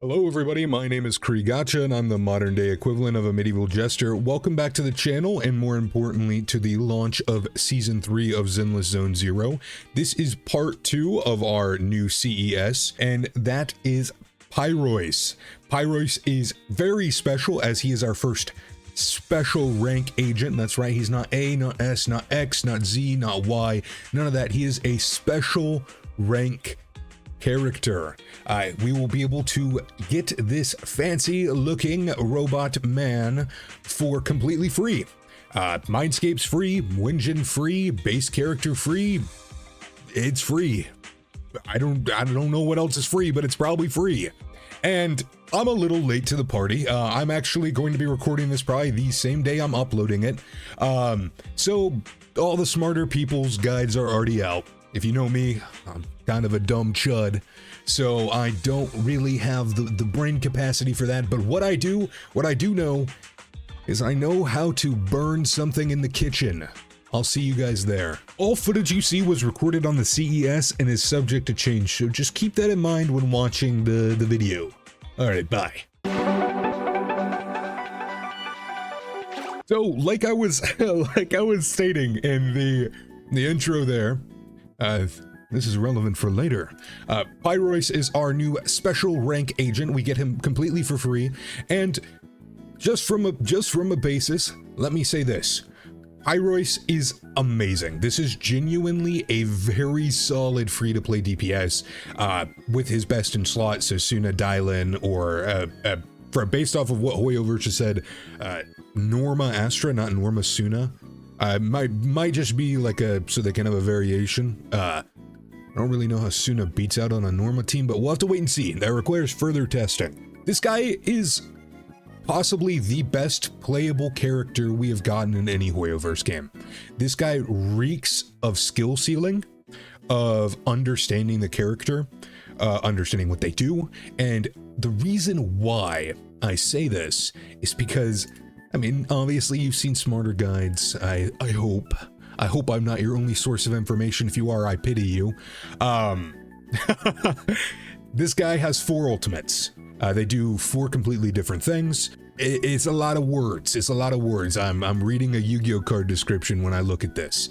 Hello everybody, my name is Cree Gotcha and I'm the modern day equivalent of a medieval jester. Welcome back to the channel and more importantly to the launch of Season 3 of Zenless Zone Zero. This is part 2 of our new CES and that is Pyrois. Pyrois is very special as he is our first special rank agent. That's right, he's not A, not S, not X, not Z, not Y, none of that. He is a special rank character. We will be able to get this fancy looking robot man for completely free. Mindscape's free, Wingen free, base character free. It's free. I don't know what else is free, but it's probably free. And I'm a little late to the party. I'm actually going to be recording this probably the same day I'm uploading it. So all the smarter people's guides are already out. If you know me, I'm kind of a dumb chud, so I don't really have the brain capacity for that. But what I do know is I know how to burn something in the kitchen. I'll see you guys there. All footage you see was recorded on the CES and is subject to change, so just keep that in mind when watching the video. Alright, bye. So, like I was stating in the intro there, this is relevant for later. Pyrois is our new special rank agent. We get him completely for free, and just from a basis, let me say this: Pyrois is amazing. This is genuinely a very solid free-to-play DPS with his best in slot, so Suna Dylan, or based off of what Hoyoverse said, Norma Astra, not Norma Suna. Might just be like so they can have a variation. I don't really know how Suna beats out on a Norma team, but we'll have to wait and see. That requires further testing. This guy is possibly the best playable character we have gotten in any Hoyoverse game. This guy reeks of skill ceiling, of understanding the character, understanding what they do, and the reason why I say this is because, I mean, obviously you've seen smarter guides. I hope I'm not your only source of information. If you are, I pity you. This guy has 4 ultimates. They do 4 completely different things. It's a lot of words. I'm reading a Yu-Gi-Oh card description when I look at this.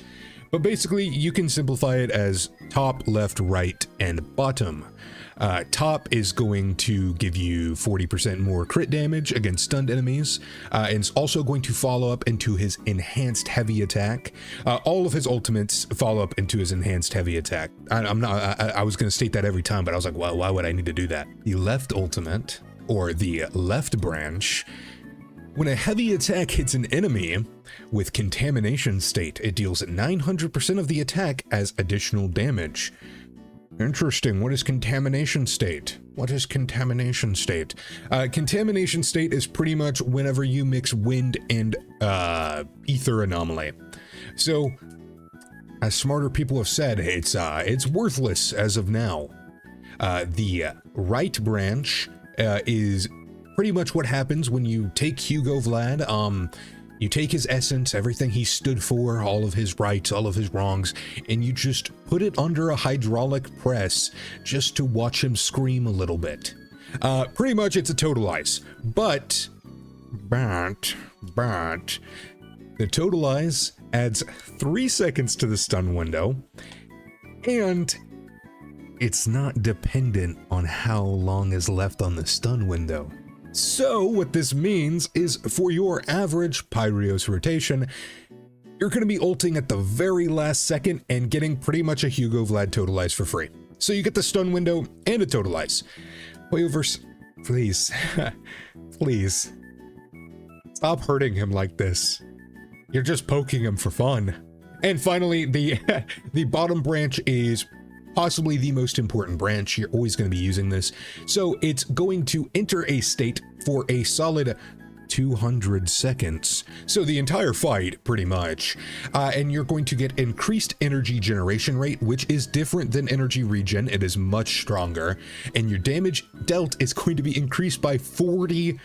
But basically, you can simplify it as top, left, right, and bottom. Top is going to give you 40% more crit damage against stunned enemies, and it's also going to follow up into his enhanced heavy attack. All of his ultimates follow up into his enhanced heavy attack. I was going to state that every time, but I was like, well, why would I need to do that? The left ultimate, or the left branch, when a heavy attack hits an enemy with Contamination state, it deals 900% of the attack as additional damage. Interesting. What is Contamination state? What is Contamination state? Contamination state is pretty much whenever you mix wind and ether anomaly. So, as smarter people have said, it's worthless as of now. The right branch is pretty much what happens when you take Hugo Vlad. You take his essence, everything he stood for, all of his rights, all of his wrongs, and you just put it under a hydraulic press just to watch him scream a little bit. Pretty much it's a totalize, but the totalize adds 3 seconds to the stun window, and it's not dependent on how long is left on the stun window. So what this means is for your average Pyrois rotation, you're going to be ulting at the very last second and getting pretty much a Hugo Vlad totalize for free. So you get the stun window and a totalize. Hoyoverse, please, please, stop hurting him like this. You're just poking him for fun. And finally, the bottom branch is possibly the most important branch. You're always going to be using this. So it's going to enter a state for a solid 200 seconds. So the entire fight, pretty much. And you're going to get increased energy generation rate, which is different than energy regen. It is much stronger. And your damage dealt is going to be increased by 40%.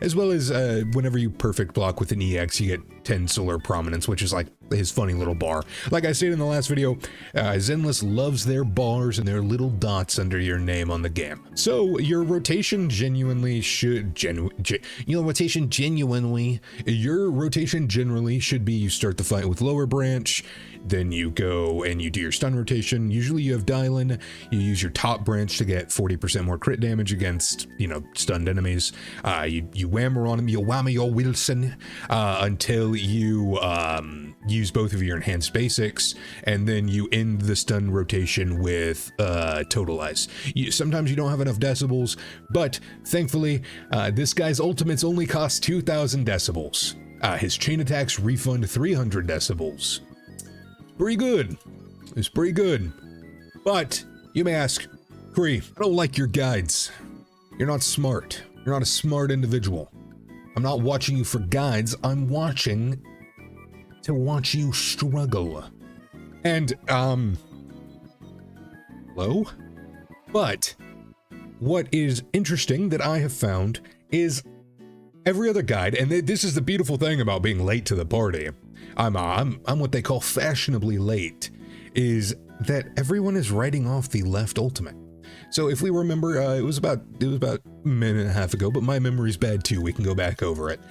As well as whenever you perfect block with an EX, you get 10 solar prominence, which is like his funny little bar. Like I stated in the last video, Zenless loves their bars and their little dots under your name on the game. So your rotation genuinely should, your rotation generally should be you start the fight with lower branch, then you go and you do your stun rotation. Usually you have dial-in, you use your top branch to get 40% more crit damage against, you know, stunned enemies. You whammer on them, you whammer your Wilson until you use both of your enhanced basics, and then you end the stun rotation with Totalize. Sometimes you don't have enough decibels, but thankfully this guy's ultimates only cost 2,000 decibels. His chain attacks refund 300 decibels. Pretty good. It's pretty good. But you may ask, Cree, I don't like your guides. You're not smart. You're not a smart individual. I'm not watching you for guides. I'm watching to watch you struggle. And, hello? But what is interesting that I have found is every other guide, and this is the beautiful thing about being late to the party. I'm what they call fashionably late, is that everyone is writing off the left ultimate. So if we remember, it was about a minute and a half ago, but my memory's bad too. We can go back over it.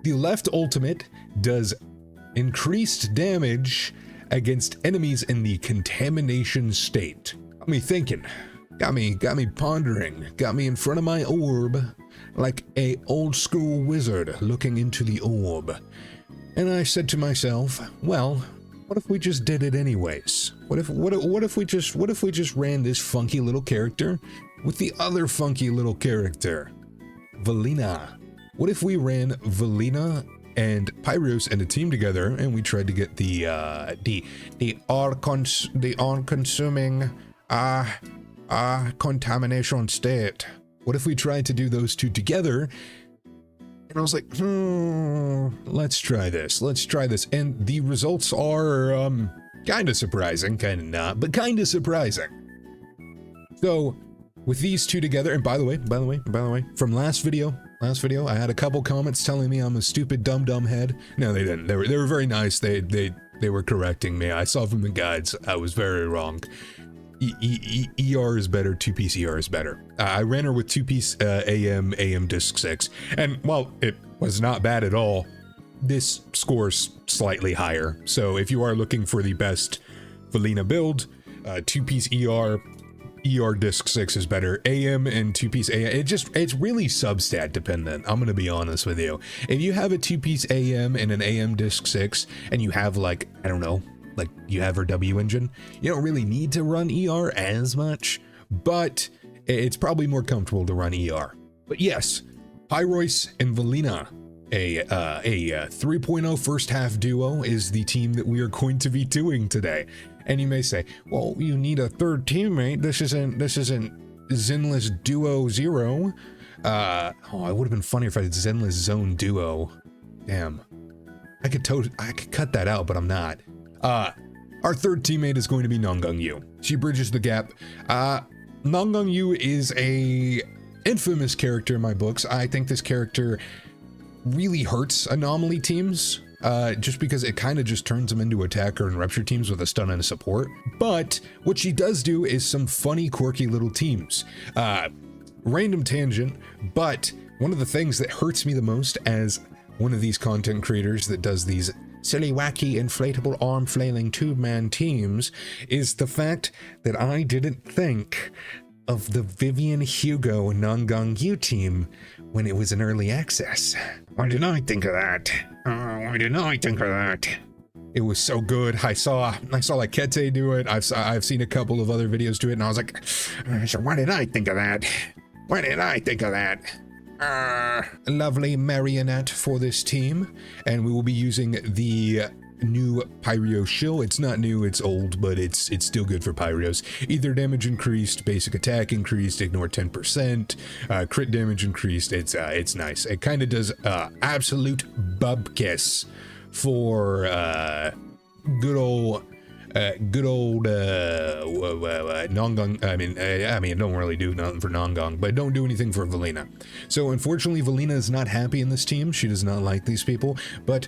The left ultimate does increased damage against enemies in the contamination state. Got me thinking, got me pondering, got me in front of my orb like a old school wizard looking into the orb. And I said to myself, well, what if we just did it anyways? What if we just ran this funky little character with the other funky little character, Valina? What if we ran Valina and Pyrois and a team together, and we tried to get the all-consuming contamination state? What if we tried to do those two together? And I was like, let's try this. And the results are kind of surprising, kind of not, but kind of surprising. So with these two together, and by the way, from last video, I had a couple comments telling me I'm a stupid dumb head. No, they didn't. They were very nice. They were correcting me. I saw from the guides I was very wrong. ER is better, 2-piece ER is better. I ran her with 2-piece AM disc 6, and while it was not bad at all, this scores slightly higher. So if you are looking for the best Valina build, 2-piece ER disc 6 is better. AM and 2-piece AM, it's really substat dependent. I'm gonna be honest with you. If you have a 2-piece AM and an AM disc 6, and you have, like, I don't know, like you have her W engine, you don't really need to run ER as much, but it's probably more comfortable to run ER. But yes, Pyrois and Valina, a 3.0 first half duo, is the team that we are going to be doing today. And you may say, well, you need a third teammate. This isn't Zenless Duo 0. It would have been funny if I did Zenless Zone Duo. Damn. I could cut that out, but I'm not. Our third teammate is going to be Nonggung Yu. She bridges the gap. Nonggung Yu is a infamous character in my books. I think this character really hurts anomaly teams, just because it kind of just turns them into attacker and rupture teams with a stun and a support. But what she does do is some funny, quirky little teams. Random tangent, but one of the things that hurts me the most as one of these content creators that does these silly, wacky, inflatable arm flailing tube-man teams is the fact that I didn't think of the Vivian Hugo Nonggung Yu team when it was in early access. Why didn't I think of that? Why didn't I think of that? It was so good. I saw like Kete do it. I've seen a couple of other videos do it, and I was like, so why did I think of that? Why did I think of that? A lovely marionette for this team, and we will be using the new Pyrois shill. It's not new, it's old, but it's still good for Pyrois. Either damage increased, basic attack increased, ignore 10%, crit damage increased. It's nice. It kind of does absolute bubkiss for good old Nonggung. I mean, it don't really do nothing for Nonggung, but don't do anything for Valina. So unfortunately, Valina is not happy in this team. She does not like these people, but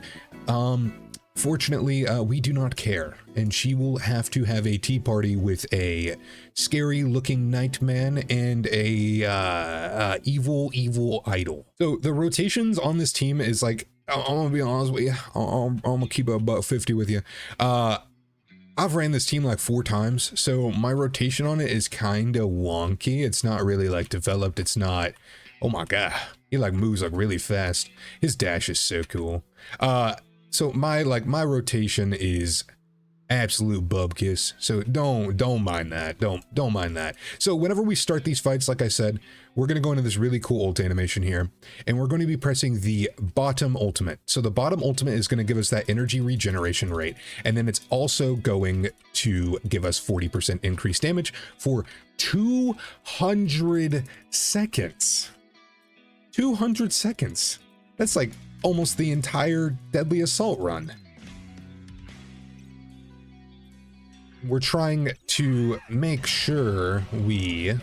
Fortunately, we do not care, and she will have to have a tea party with a scary-looking nightman and a evil idol. So the rotations on this team is like, I'm gonna be honest with you, I'm gonna keep it about 50 with you. I've ran this team like 4 times, so my rotation on it is kind of wonky. It's not really like developed. It's not, oh my god, he like moves like really fast. His dash is so cool. So my rotation is absolute bubkiss. So don't mind that. Don't mind that. So whenever we start these fights, like I said, we're going to go into this really cool ult animation here, and we're going to be pressing the bottom ultimate. So the bottom ultimate is going to give us that energy regeneration rate, and then it's also going to give us 40% increased damage for 200 seconds. 200 seconds. That's like almost the entire Deadly Assault run. We're trying to make sure we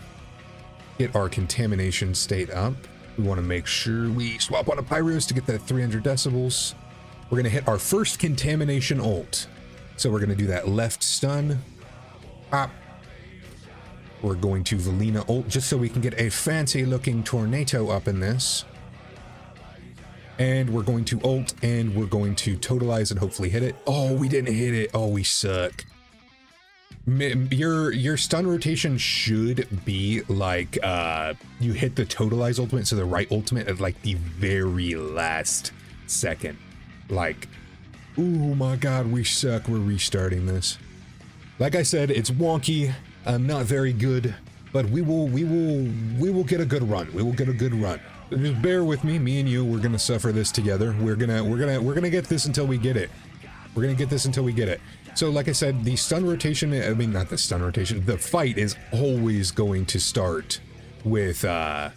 get our contamination state up. We want to make sure we swap on a Pyrois to get that 300 decibels. We're going to hit our first contamination ult. So we're going to do that left stun. Pop. We're going to Valina ult just so we can get a fancy looking tornado up in this. And we're going to ult, and we're going to totalize and hopefully hit it. Oh, we didn't hit it. Oh, we suck. Your stun rotation should be like, you hit the totalize ultimate, so the right ultimate at like the very last second. Like, oh my god, we suck. We're restarting this. Like I said, it's wonky. Not very good, but we will get a good run. We will get a good run. Just bear with me, and you, we're gonna suffer this together. We're gonna get this until we get it. We're gonna get this until we get it. So like I said, the stun rotation, I mean, not the stun rotation, the fight is always going to start with that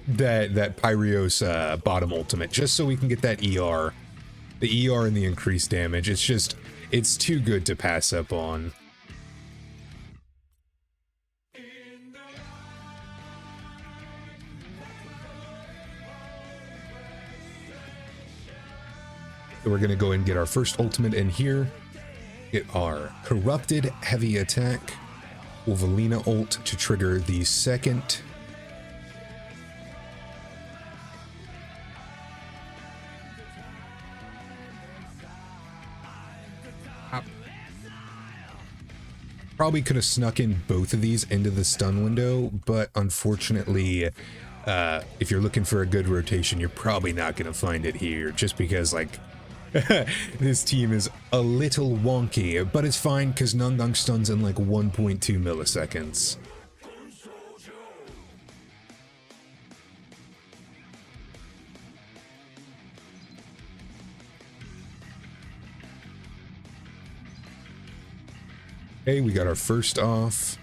Pyrois bottom ultimate, just so we can get that ER. The ER and the increased damage. It's just, it's too good to pass up on. So we're going to go and get our first ultimate in here. Get our Corrupted Heavy Attack. Valina ult to trigger the second. Probably could have snuck in both of these into the stun window, but unfortunately, if you're looking for a good rotation, you're probably not going to find it here, just because, like, this team is a little wonky, but it's fine because Nungung stuns in like 1.2 milliseconds. Okay, we got our first off.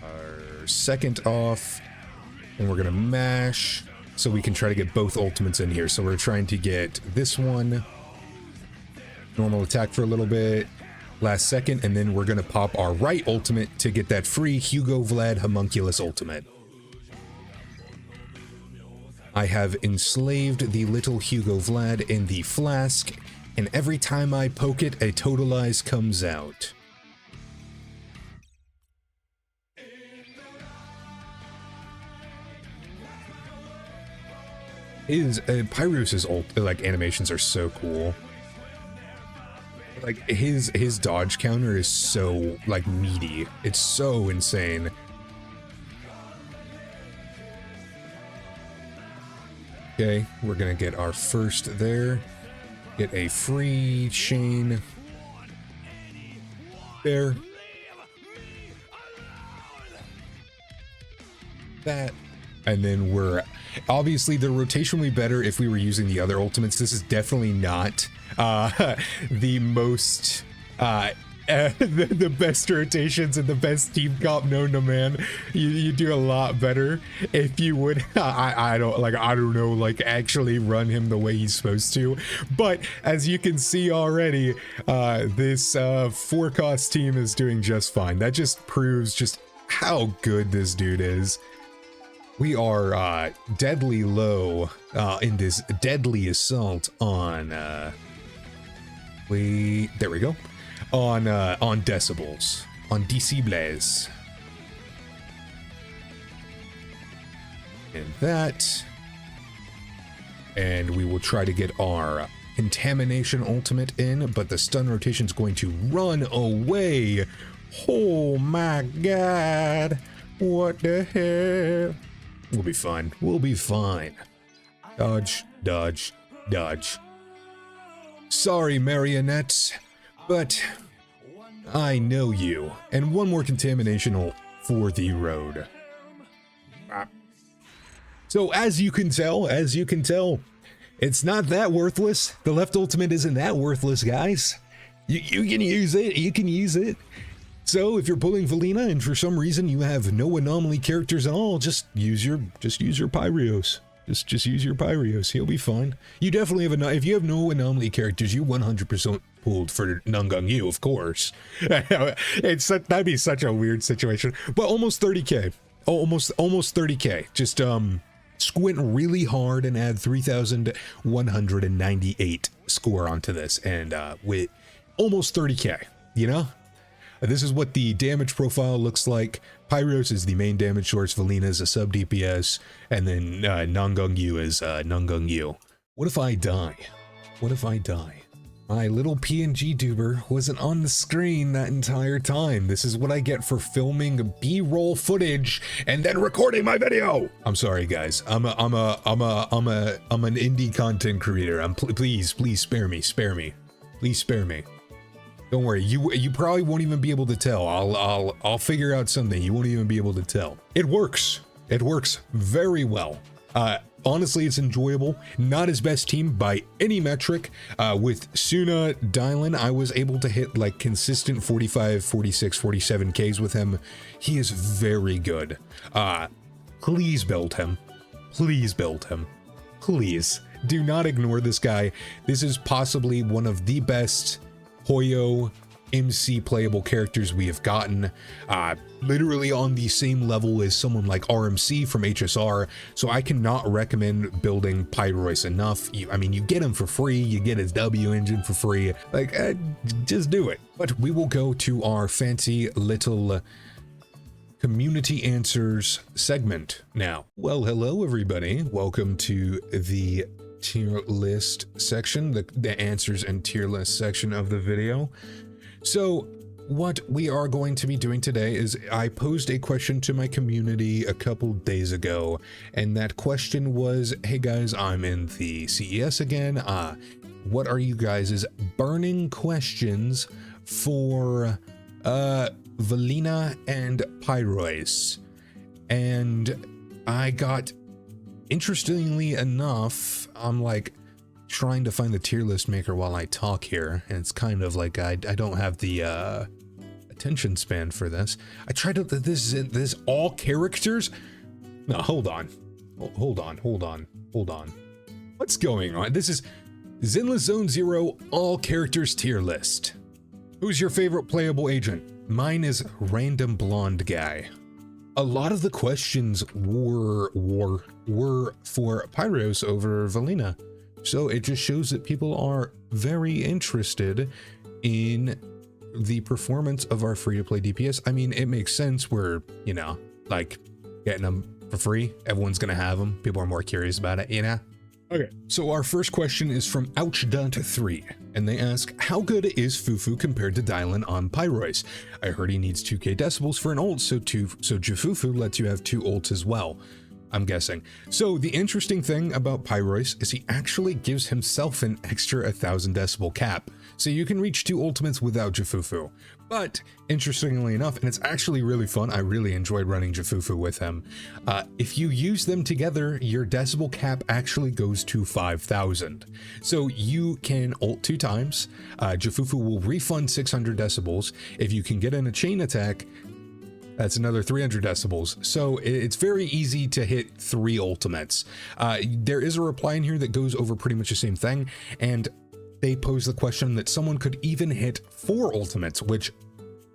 Our second off. And we're gonna mash so we can try to get both ultimates in here. So we're trying to get this one, normal attack for a little bit, last second, and then we're gonna pop our right ultimate to get that free Hugo Vlad homunculus ultimate. I have enslaved the little Hugo Vlad in the flask, and every time I poke it, a totalize comes out. Pyrois' ult, like, animations are so cool. Like, his dodge counter is so, like, meaty. It's so insane. Okay, we're gonna get our first there. Get a free chain. There. That. And then we're... Obviously, the rotation would be better if we were using the other ultimates. This is definitely not the most... the best rotations and the best team comp known to man. You do a lot better if you would I don't know, like, actually run him the way he's supposed to. But as you can see already, this 4-cost team is doing just fine. That just proves just how good this dude is. We are deadly low in this deadly assault on there we go, on decibels, on decibels, and that, and we will try to get our Contamination ultimate in, but the stun rotation is going to run away. Oh my god, what the hell? We'll be fine. We'll be fine. Dodge, dodge, dodge. Sorry, marionettes, but I know you. And one more contamination ult for the road. So as you can tell, it's not that worthless. The left ultimate isn't that worthless, guys. You can use it. You can use it. So if you're pulling Valina and for some reason you have no anomaly characters at all, just use your Pyrois. Just use your Pyrois. He'll be fine. You definitely have if you have no anomaly characters, you 100% pulled for Nangang Yu, of course. That'd be such a weird situation. But almost 30k. Almost 30k. Just squint really hard and add 3,198 score onto this, and with almost 30k, you know? This is what the damage profile looks like. Pyrois is the main damage source, Valina is a sub DPS, and then Nangang Yu is Nangang Yu. What if I die? What if I die? My little PNG tuber wasn't on the screen that entire time. This is what I get for filming B-roll footage and then recording my video. I'm sorry, guys. I'm an indie content creator. Please spare me. Please spare me. Don't worry. You probably won't even be able to tell. I'll figure out something. You won't even be able to tell. It works. It works very well. Honestly, it's enjoyable. Not his best team by any metric. With Suna Dylan, I was able to hit like consistent 45, 46, 47 Ks with him. He is very good. Please build him. Please build him. Please. Do not ignore this guy. This is possibly one of the best Hoyo MC playable characters we have gotten, literally on the same level as someone like RMC from HSR, so I cannot recommend building Pyrois enough. I mean, you get him for free, you get his W engine for free, like, just do it. But we will go to our fancy little community answers segment now. Well, hello everybody, welcome to the tier list section, the answers and tier list section of the video. So what we are going to be doing today is I posed a question to my community a couple days ago, and that question was, hey guys, I'm in the CES again. What are you guys' burning questions for Valina and Pyrois? And I got, interestingly enough, I'm like trying to find the tier list maker while I talk here, and it's kind of like I don't have the attention span for this. I tried to this all characters. No, hold on. What's going on? This is Zinla Zone 0 all characters tier list. Who's your favorite playable agent? Mine is random blonde guy. A lot of the questions were for Pyrois over Valina. So it just shows that people are very interested in the performance of our free-to-play DPS. I mean, it makes sense. We're, you know, like getting them for free. Everyone's gonna have them. People are more curious about it, you know? Okay, so our first question is from Ouch.3, and they ask, how good is Fufu compared to Dylan on Pyrois? I heard he needs 2k decibels for an ult, so Jifufu lets you have 2 ults as well, I'm guessing. So the interesting thing about Pyrois is he actually gives himself an extra 1000 decibel cap. So you can reach 2 ultimates without Jifufu. But interestingly enough, and it's actually really fun, I really enjoyed running Jifufu with him. If you use them together, your decibel cap actually goes to 5000. So you can ult 2 times. Jifufu will refund 600 decibels. If you can get in a chain attack, that's another 300 decibels. So it's very easy to hit 3 ultimates. There is a reply in here that goes over pretty much the same thing, and they pose the question that someone could even hit 4 ultimates, which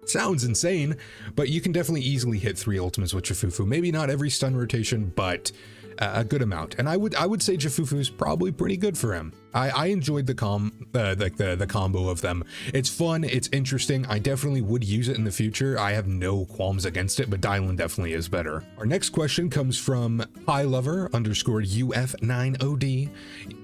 sounds insane, but you can definitely easily hit 3 ultimates with Jafufu. Maybe not every stun rotation, but a good amount. And I would say Jafufu is probably pretty good for him. I enjoyed the combo of them. It's fun, it's interesting. I definitely would use it in the future. I have no qualms against it, but Dylan definitely is better. Our next question comes from highlover_uf9od.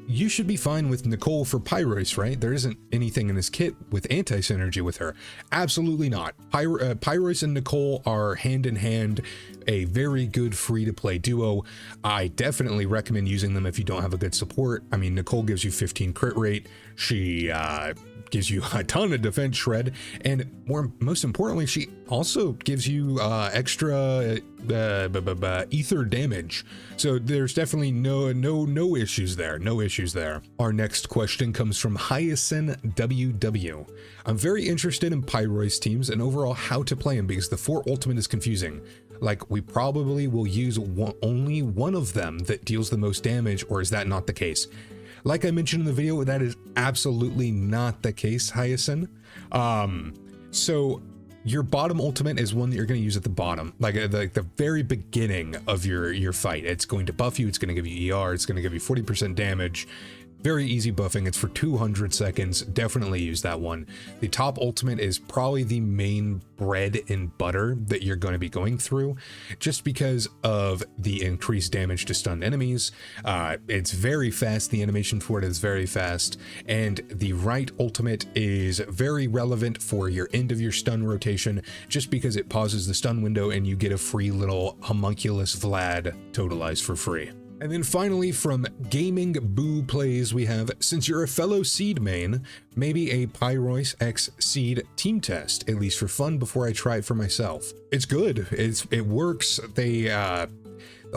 You should be fine with Nicole for Pyrois, right? There isn't anything in this kit with anti-synergy with her. Absolutely not. Pyrois and Nicole are hand in hand, a very good free-to-play duo. I definitely recommend using them if you don't have a good support. I mean, Nicole gives you 15 crit rate. She gives you a ton of defense shred, and most importantly, she also gives you extra ether damage. So there's definitely no issues there. No issues there. Our next question comes from Hyacinth WW. I'm very interested in Pyrois teams and overall how to play them because the 4 ultimate is confusing. Like, we probably will use only one of them that deals the most damage, or is that not the case? Like I mentioned in the video, that is absolutely not the case, Hyacinth. So your bottom ultimate is one that you're going to use at the bottom, like the very beginning of your fight. It's going to buff you, it's going to give you ER, it's going to give you 40% damage. Very easy buffing. It's for 200 seconds. Definitely use that one. The top ultimate is probably the main bread and butter that you're going to be going through, just because of the increased damage to stunned enemies. It's very fast. The animation for it is very fast. And the right ultimate is very relevant for your end of your stun rotation, just because it pauses the stun window and you get a free little homunculus Vlad totalized for free. And then finally, from Gaming Boo Plays, we have, since you're a fellow Seed main, maybe a Pyrois X Seed team test, at least for fun, before I try it for myself. It's good. It works. The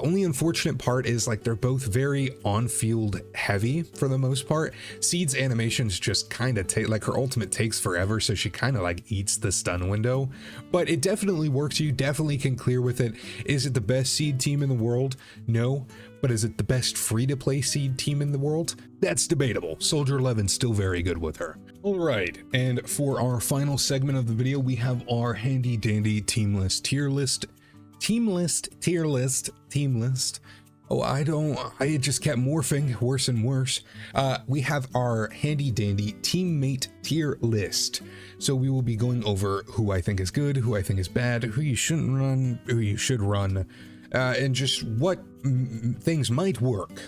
only unfortunate part is, like, they're both very on-field heavy for the most part. Seed's animations just kind of take, like, her ultimate takes forever, so she kind of like eats the stun window. But it definitely works. You definitely can clear with it. Is it the best Seed team in the world? No. But is it the best free-to-play Seed team in the world? That's debatable. Soldier 11's still very good with her. All right, and for our final segment of the video, we have our handy-dandy team list, tier list. Team list. Oh, it just kept morphing worse and worse. We have our handy dandy teammate tier list. So we will be going over who I think is good, who I think is bad, who you shouldn't run, who you should run, and just what things might work,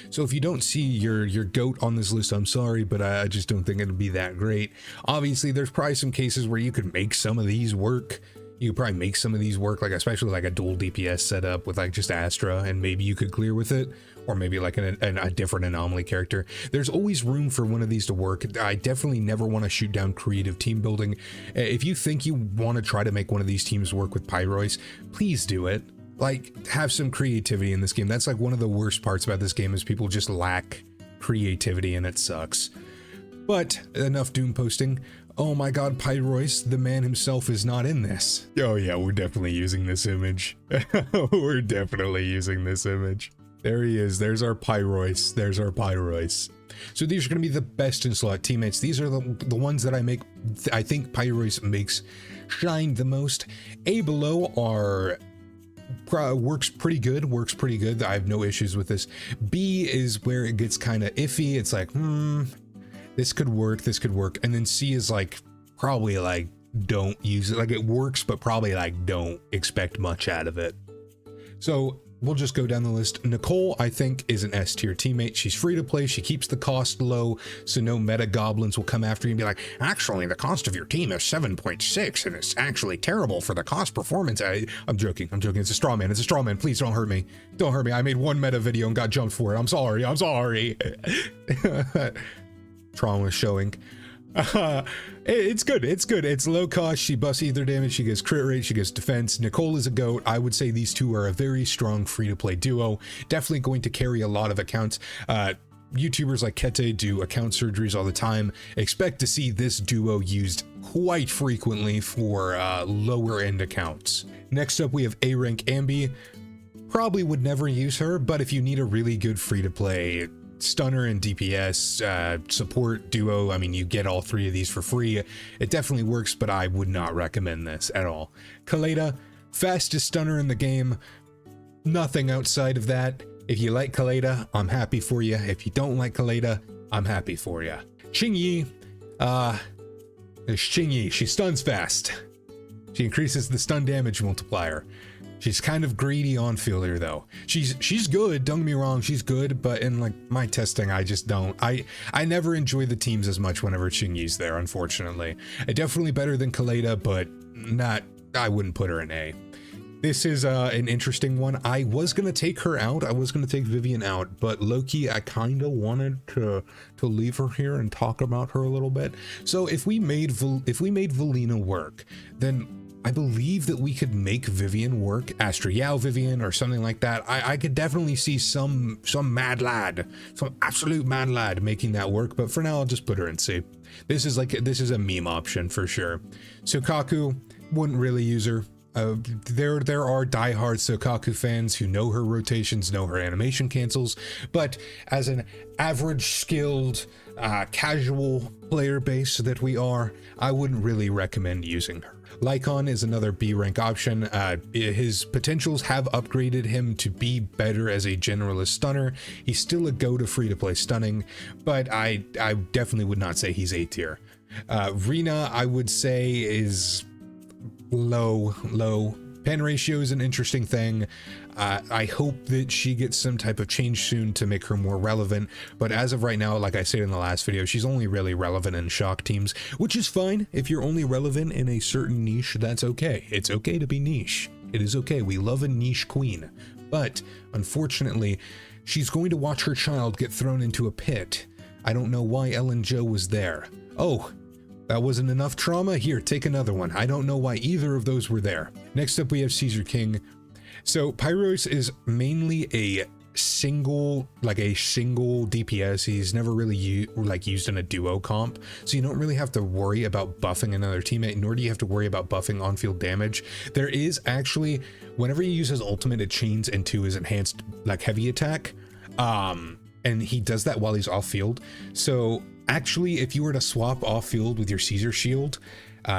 So if you don't see your goat on this list, I'm sorry, but I just don't think it'll be that great. Obviously, there's probably some cases where you could make some of these work. You could probably make some of these work, like especially like a dual DPS setup with like just Astra, and maybe you could clear with it, or maybe like a different anomaly character. There's always room for one of these to work. I definitely never want to shoot down creative team building. If you think you want to try to make one of these teams work with Pyrois, please do it. Like, have some creativity in this game. That's like one of the worst parts about this game, is people just lack creativity, and it sucks. But enough doom posting. Oh my god, Pyrois, the man himself, is not in this. Oh yeah, we're definitely using this image. We're definitely using this image. There he is. There's our Pyrois. So these are going to be the best in slot teammates. These are the ones that I think Pyrois makes shine the most. A below are works pretty good. I have no issues with this. B is where it gets kind of iffy. It's like, this could work. And then C is like, probably like, don't use it. Like, it works, but probably like, don't expect much out of it. So we'll just go down the list. Nicole, I think, is an S tier teammate. She's free to play. She keeps the cost low, so no meta goblins will come after you and be like, actually, the cost of your team is 7.6, and it's actually terrible for the cost performance. I'm joking. It's a straw man. Please don't hurt me. I made one meta video and got jumped for it. I'm sorry. Trauma showing. It's good. It's low cost. She buffs ether damage. She gets crit rate. She gets defense. Nicole is a goat. I would say these two are a very strong free-to-play duo. Definitely going to carry a lot of accounts. YouTubers like Kete do account surgeries all the time. Expect to see this duo used quite frequently for lower end accounts. Next up, we have A-Rank Ambi. Probably would never use her, but if you need a really good free-to-play stunner and DPS, support, duo. I mean, you get all three of these for free. It definitely works, but I would not recommend this at all. Kaleda, fastest stunner in the game. Nothing outside of that. If you like Kaleda, I'm happy for you. If you don't like Kaleda, I'm happy for you. Qingyi, there's Qingyi. She stuns fast. She increases the stun damage multiplier. She's kind of greedy on fielder though. She's good, don't get me wrong, she's good, but in like my testing, I just don't. I never enjoy the teams as much whenever Qingyi's there, unfortunately. Definitely better than Kaleda, but I wouldn't put her in A. This is an interesting one. I was gonna take her out. I was gonna take Vivian out, but low-key, I kind of wanted to leave her here and talk about her a little bit. So if we made Valina work, then I believe that we could make Vivian work, Astra Yao Vivian or something like that. I could definitely see some mad lad, some absolute mad lad making that work. But for now, I'll just put her in C. This is a meme option for sure. Sokaku, wouldn't really use her. There are diehard Sokaku fans who know her rotations, know her animation cancels, but as an average skilled, casual player base that we are, I wouldn't really recommend using her. Lycon is another B rank option. His potentials have upgraded him to be better as a generalist stunner. He's still a go to free to play stunning, but I definitely would not say he's A tier. Rina, I would say, is low. Pen ratio is an interesting thing. I hope that she gets some type of change soon to make her more relevant, but as of right now, like I said in the last video, she's only really relevant in shock teams, which is fine. If you're only relevant in a certain niche, that's okay. It's okay to be niche. It is okay. We love a niche queen, but unfortunately, she's going to watch her child get thrown into a pit. I don't know why Ellen Jo was there. Oh, that wasn't enough trauma? Here, take another one. I don't know why either of those were there. Next up, we have Caesar King. So Pyrois is mainly a single DPS. He's never really used in a duo comp, so you don't really have to worry about buffing another teammate, nor do you have to worry about buffing on-field damage. There is actually, whenever you use his ultimate, it chains into his enhanced like heavy attack, and he does that while he's off-field. So actually, if you were to swap off-field with your Caesar shield,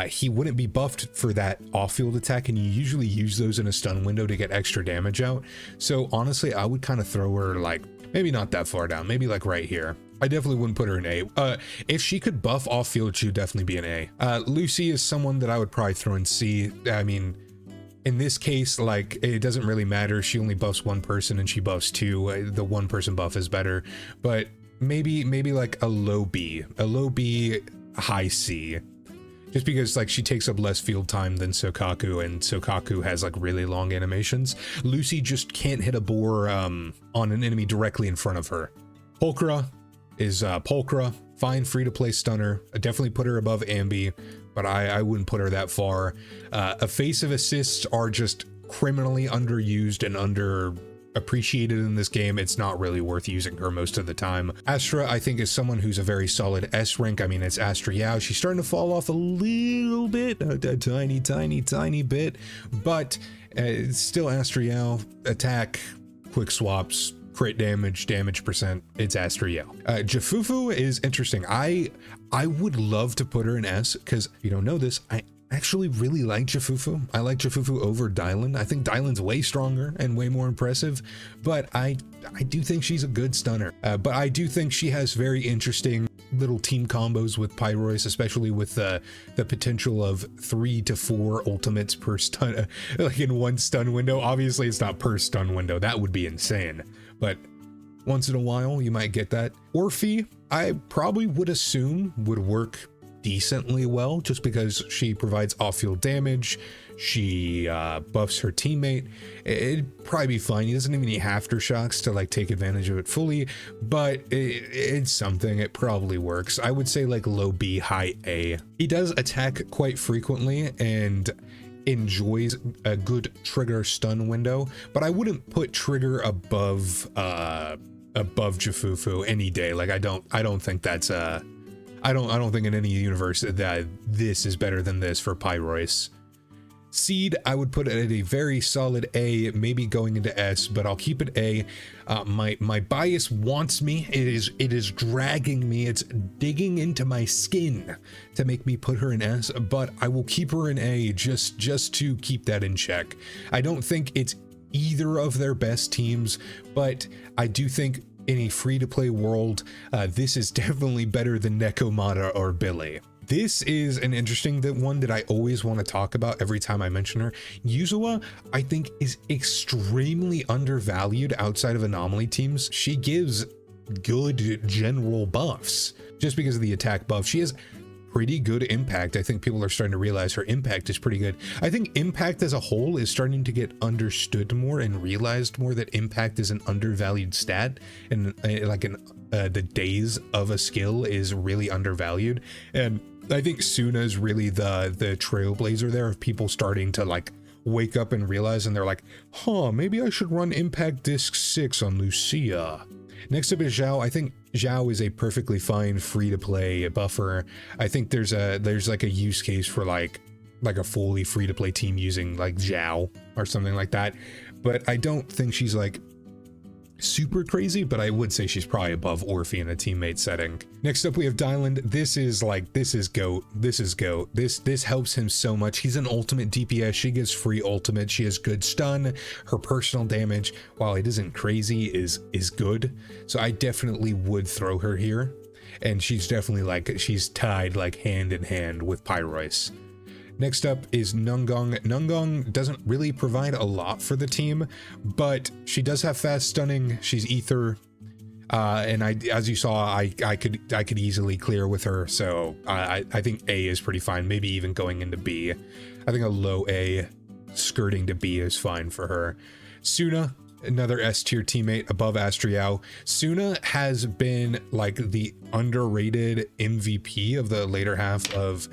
he wouldn't be buffed for that off-field attack, and you usually use those in a stun window to get extra damage out. So honestly, I would kind of throw her like, maybe not that far down, maybe like right here. I definitely wouldn't put her in A. If she could buff off-field, she would definitely be an A. Lucy is someone that I would probably throw in C. I mean, in this case, like, it doesn't really matter. She only buffs one person and she buffs two. The one person buff is better, but maybe like a low B, high C. Just because like she takes up less field time than Sokaku, and Sokaku has like really long animations. Lucy just can't hit a boar on an enemy directly in front of her. Pulchra is Pulchra, fine free-to-play stunner. I definitely put her above Ambi, but I wouldn't put her that far. Evasive assists are just criminally underused and underappreciated in this game. It's not really worth using her most of the time. Astra, I think, is someone who's a very solid S rank. I mean, it's Astra Yao. She's starting to fall off a little bit, a tiny bit, but it's still Astra Yao. Attack, quick swaps, crit damage percent, it's Astra Yao. Jafufu is interesting. I would love to put her in S, because if you don't know this, I actually really like Jafufu. I like Jafufu over Dylan. I think Dylan's way stronger and way more impressive, but I do think she's a good stunner. But I do think she has very interesting little team combos with Pyrois, especially with the potential of 3 to 4 ultimates per stun, like in one stun window. Obviously, it's not per stun window. That would be insane. But once in a while, you might get that. Orphe, I probably would assume would work decently well, just because she provides off-field damage, she buffs her teammate. It'd probably be fine. He doesn't even need aftershocks to like take advantage of it fully, but it's something. It probably works. I would say like low B, high A. He does attack quite frequently and enjoys a good trigger stun window, but I wouldn't put trigger above Jafufu any day. Like I don't think that's I don't think in any universe that this is better than this for Pyrois. Seed, I would put it at a very solid A, maybe going into S, but I'll keep it A. My bias wants me. It is dragging me. It's digging into my skin to make me put her in S, but I will keep her in A just to keep that in check. I don't think it's either of their best teams, but I do think in a free-to-play world, this is definitely better than Nekomata or Billy. This is an interesting one that I always want to talk about every time I mention her. Yuzua, I think, is extremely undervalued outside of anomaly teams. She gives good general buffs just because of the attack buff. She has pretty good impact. I think people are starting to realize her impact is pretty good. I think impact as a whole is starting to get understood more and realized more, that impact is an undervalued stat, and the days of a skill is really undervalued. And I think Suna is really the trailblazer there of people starting to like wake up and realize, and they're like, huh, maybe I should run impact disc 6 on Lucia. Next up is Zhao. I think Zhao is a perfectly fine free-to-play buffer. I think there's like a use case for like a fully free-to-play team using like Zhao or something like that, but I don't think she's like super crazy, but I would say she's probably above Orphe in a teammate setting. Next up we have Dylan. This is GOAT. This helps him so much. He's an ultimate DPS. She gives free ultimate. She has good stun. Her personal damage, while it isn't crazy, is good. So I definitely would throw her here. And she's definitely she's tied like hand in hand with Pyrois. Next up is Nungong. Nungong doesn't really provide a lot for the team, but she does have fast stunning. She's ether, and as you saw, I could easily clear with her. So I think A is pretty fine. Maybe even going into B. I think a low A skirting to B is fine for her. Suna, another S tier teammate above Astriao. Suna has been like the underrated MVP of the later half of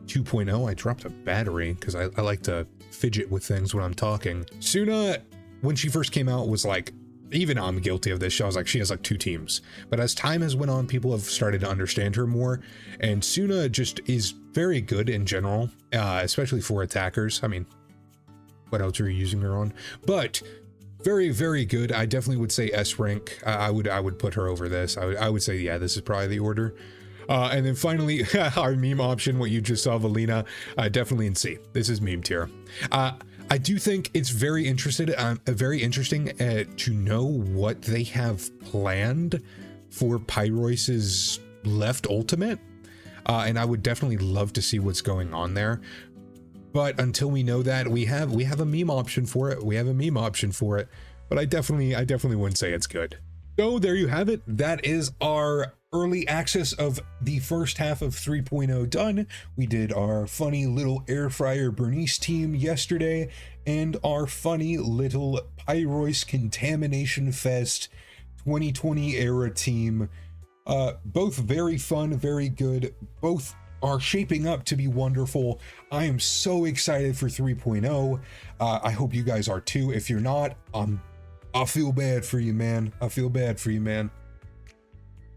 2.0. I dropped a battery because I like to fidget with things when I'm talking. Suna, when she first came out, was like, even I'm guilty of this. I was like, she has like 2 teams. But as time has went on, people have started to understand her more. And Suna just is very good in general, especially for attackers. I mean, what else are you using her on? But very, very good. I definitely would say S rank. I would put her over this. I would say, yeah, this is probably the order. And then finally, our meme option, what you just saw, Valina, definitely in C. This is meme tier. I do think it's very interesting to know what they have planned for Pyrois's left ultimate. And I would definitely love to see what's going on there. But until we know that, we have a meme option for it. But I definitely wouldn't say it's good. So there you have it. That is our early access of the first half of 3.0 done. We did our funny little air fryer Bernice team yesterday and our funny little Pyrois Contamination Fest 2020 era team. Both very fun, very good. Both are shaping up to be wonderful. I am so excited for 3.0. I hope you guys are too. If you're not, I feel bad for you, man.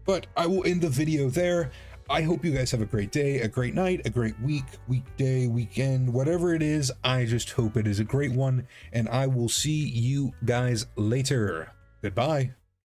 But I will end the video there. I hope you guys have a great day, a great night, a great week, weekday, weekend, whatever it is. I just hope it is a great one, and I will see you guys later. Goodbye.